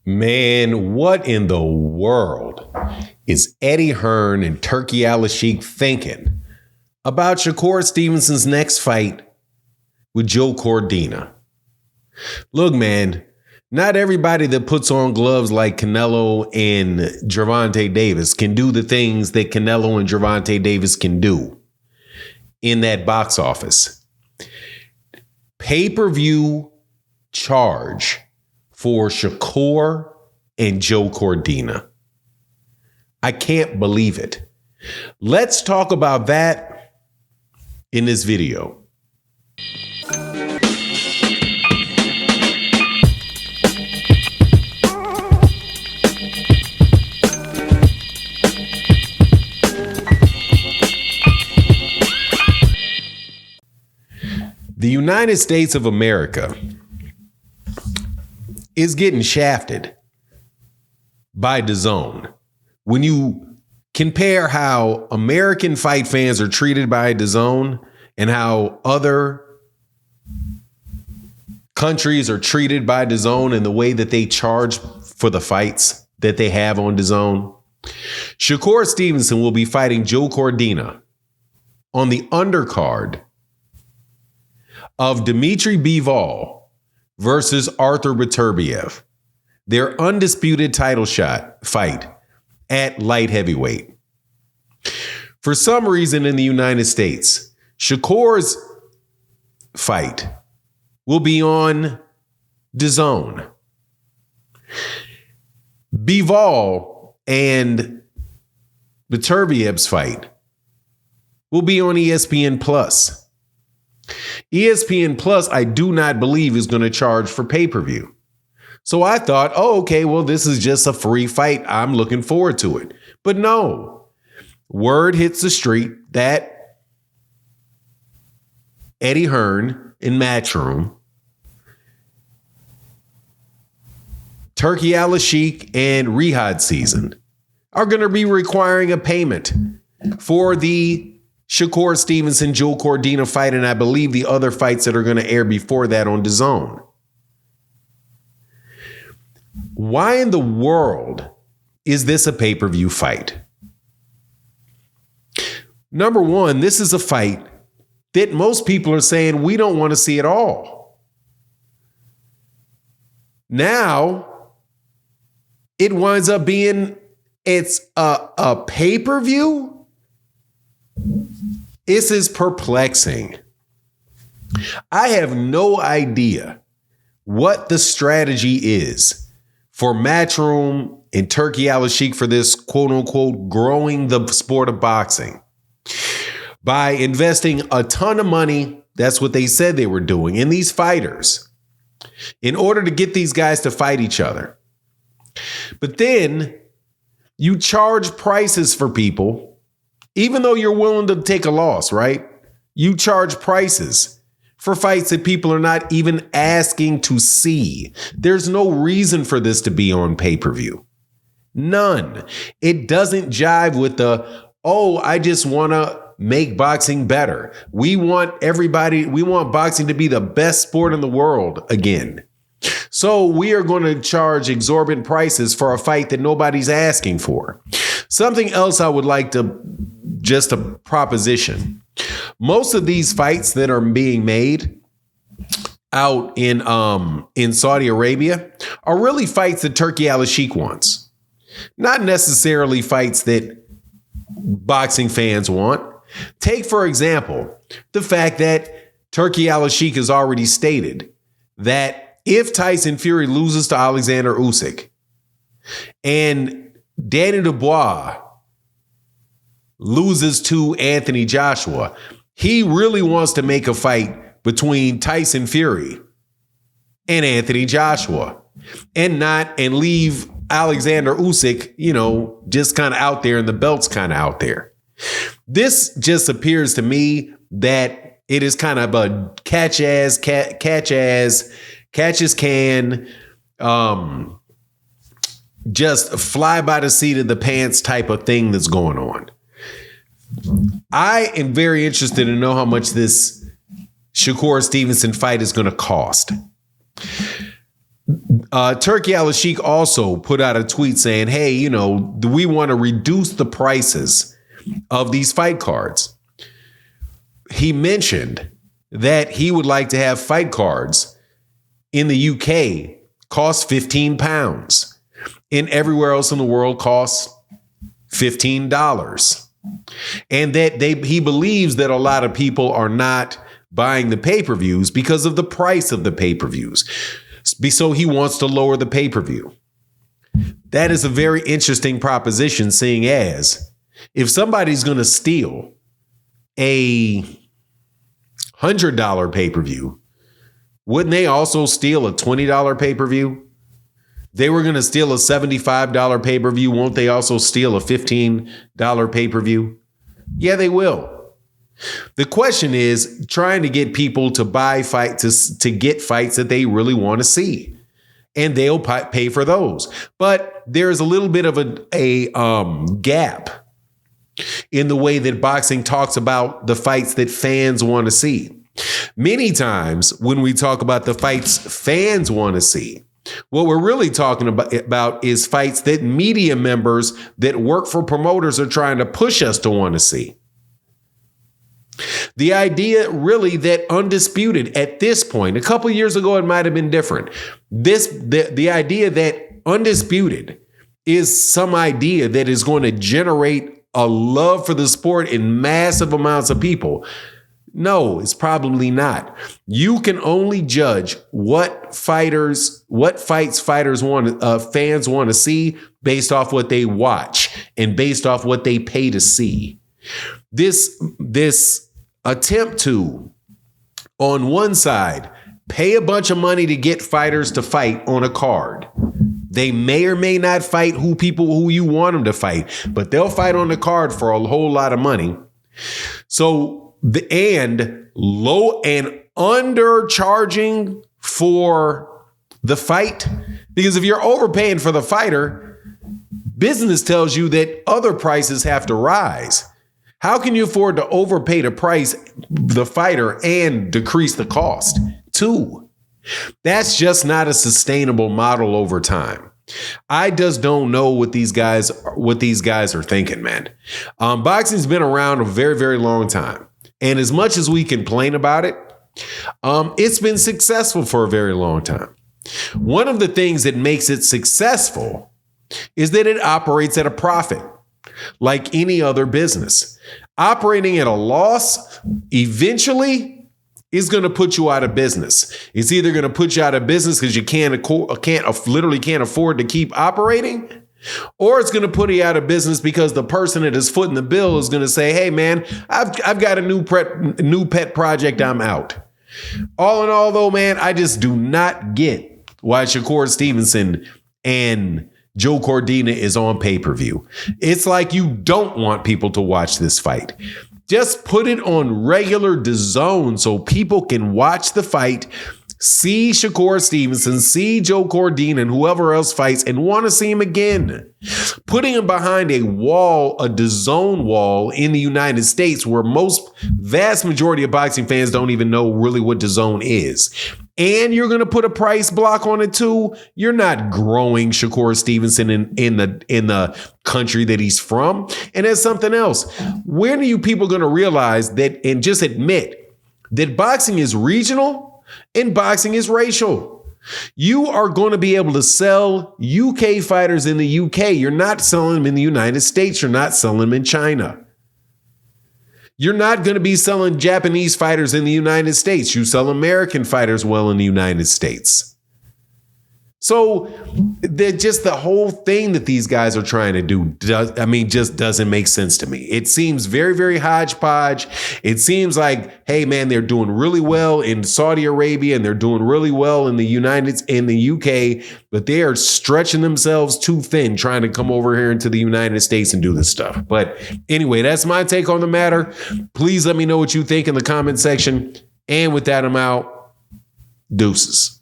Man, what in the world is Eddie Hearn and Turki Sheik thinking about Shakur Stevenson's next fight with Joe Cordina? Look, man, not everybody that puts on gloves like Canelo and Gervonta Davis can do the things that Canelo and Gervonta Davis can do in that box office. Pay-per-view charge for Shakur and Joe Cordina. I can't believe it. Let's talk about that in this video. The United States of America is getting shafted by DAZN. When you compare how American fight fans are treated by DAZN and how other countries are treated by DAZN and the way that they charge for the fights that they have on DAZN, Shakur Stevenson will be fighting Joe Cordina on the undercard of Dmitry Bivol versus Arthur Beterbiev, their undisputed title shot fight at light heavyweight. For some reason in the United States, Shakur's fight will be on DAZN. Bivol and Beterbiev's fight will be on ESPN Plus. ESPN Plus, I do not believe, is going to charge for pay-per-view. So I thought, oh, okay, well, this is just a free fight. I'm looking forward to it. But no, word hits the street that Eddie Hearn in Matchroom, Turki Sheik and Riyadh Season are going to be requiring a payment for the Shakur Stevenson, Joe Cordina fight, and I believe the other fights that are going to air before that on DAZN. Why in the world is this a pay-per-view fight? Number one, this is a fight that most people are saying we don't want to see at all. Now, it winds up being it's a pay-per-view. This is perplexing. I have no idea what the strategy is for Matchroom and Turki Sheik for this quote unquote growing the sport of boxing by investing a ton of money. That's what they said they were doing in these fighters in order to get these guys to fight each other. But then you charge prices for people. Even though you're willing to take a loss, right? You charge prices for fights that people are not even asking to see. There's no reason for this to be on pay-per-view. None. It doesn't jive with I just want to make boxing better. We want boxing to be the best sport in the world again. So we are going to charge exorbitant prices for a fight that nobody's asking for. Something else I would like to just a proposition. Most of these fights that are being made out in Saudi Arabia are really fights that Turki Sheik wants. Not necessarily fights that boxing fans want. Take, for example, the fact that Turki Sheik has already stated that if Tyson Fury loses to Alexander Usyk and Danny Dubois loses to Anthony Joshua, he really wants to make a fight between Tyson Fury and Anthony Joshua and leave Alexander Usyk, just kind of out there and the belt's kind of out there. This just appears to me that it is kind of a catch as can, just fly by the seat of the pants type of thing that's going on. I am very interested to know how much this Shakur Stevenson fight is going to cost. Turki Sheik also put out a tweet saying, hey, you know, we want to reduce the prices of these fight cards. He mentioned that he would like to have fight cards in the UK cost £15 and everywhere else in the world costs $15. And that he believes that a lot of people are not buying the pay-per-views because of the price of the pay-per-views. So he wants to lower the pay-per-view. That is a very interesting proposition, seeing as if somebody's going to steal a $100 pay-per-view, wouldn't they also steal a $20 pay-per-view? They were going to steal a $75 pay-per-view. Won't they also steal a $15 pay-per-view? Yeah, they will. The question is trying to get people to buy fights, to get fights that they really want to see. And they'll pay for those. But there's a little bit of a gap in the way that boxing talks about the fights that fans want to see. Many times when we talk about the fights fans want to see, what we're really talking about is fights that media members that work for promoters are trying to push us to want to see. The idea really that Undisputed at this point, a couple years ago, it might have been different. The idea that Undisputed is some idea that is going to generate a love for the sport in massive amounts of people. No, it's probably not. You can only judge what fights fans want to see based off what they watch and based off what they pay to see. This attempt to, on one side, pay a bunch of money to get fighters to fight on a card. They may or may not fight who you want them to fight, but they'll fight on the card for a whole lot of money. So low and undercharging for the fight, because if you're overpaying for the fighter, business tells you that other prices have to rise. How can you afford to overpay to price the fighter and decrease the cost too? That's just not a sustainable model over time. I just don't know what these guys are thinking, man. Boxing's been around a very, very long time. And as much as we complain about it, it's been successful for a very long time. One of the things that makes it successful is that it operates at a profit, like any other business. Operating at a loss eventually is going to put you out of business. It's either going to put you out of business because you literally can't afford to keep operating, or it's going to put you out of business because the person that is footing the bill is going to say, hey, man, I've got a new pet project. I'm out. All in all, though, man, I just do not get why Shakur Stevenson and Joe Cordina is on pay-per-view. It's like you don't want people to watch this fight. Just put it on regular DAZN so people can watch the fight, see Shakur Stevenson, see Joe Cordina and whoever else fights and want to see him again. Putting him behind a DAZN wall in the United States where vast majority of boxing fans don't even know really what DAZN is. And you're going to put a price block on it too. You're not growing Shakur Stevenson in the country that he's from. And there's something else. When are you people going to realize that and just admit that boxing is regional and boxing is racial? You are going to be able to sell UK fighters in the UK. You're not selling them in the United States. You're not selling them in China. You're not going to be selling Japanese fighters in the United States. You sell American fighters well in the United States. So just the whole thing that these guys are trying to do, just doesn't make sense to me. It seems very, very hodgepodge. It seems like, hey, man, they're doing really well in Saudi Arabia and they're doing really well in the UK, but they are stretching themselves too thin trying to come over here into the United States and do this stuff. But anyway, that's my take on the matter. Please let me know what you think in the comment section. And with that, I'm out. Deuces.